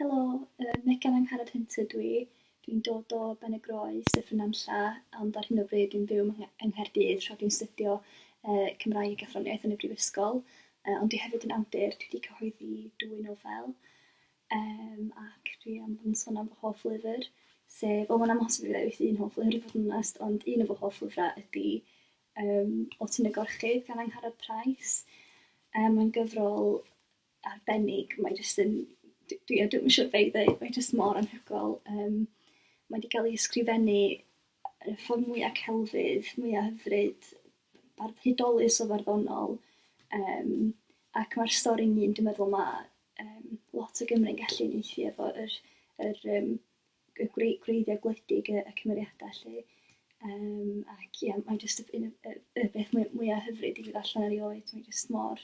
Helo, Megan Angharad Hunter dwi'n dod o Ben y Groes, y Ffynanlla, ond ar hyn o bryd dwi'n byw yng Nghaerdydd tra dwi'n studio Cymraeg a Ffroniaeth yn y Brifysgol. Ond dwi hefyd yn awdur, dwi wedi cyhoeddi 2 nofel, ac dwi am fod yn sôn am fy hoff lyfr, sef, wel mae'n amhosib i fi ddewis un hoff lyfr i fod yn onest, ond un o fy hoff lyfrau ydy O Tyn y Gorchudd gan Angharad Price. Mae'n gyfrol arbennig, mae jyst yn, dwi'n siŵr be i ddweud, mae jyst mor anhygoel. Mae wedi cael ei ysgrifennu y ffordd mwyaf celfydd, mwyaf hyfryd, hudolus o farddonol, ac mae'r stori'n un, dwi'n meddwl mae lot o Gymru'n gallu uniaethu efo y gwreiddiau gwledig y cymeriadau lle. Ac ie, mae'n jyst y beth mwyaf hyfryd i fi ddarllen ar ei oed, mae'n jyst mor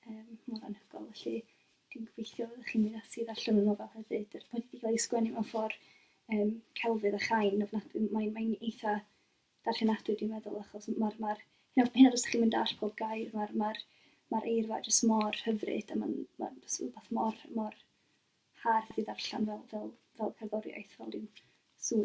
anhygoel. Felly dwi'n gobeithio ydych chi'n mynd ati ddarllen y nofel hefyd. Yr bod wedi cael ei sgwennu mewn ffordd celfydd a chain ofnadwy, mae'n eitha darllenadwy dwi'n meddwl, achos hyn os ydych chi'n mynd all pob gair, mae'r eirfa jyst mor hyfryd, a mae'n rhywbeth mor hardd i ddarllen fel cerddoriaeth, fel ryw swyn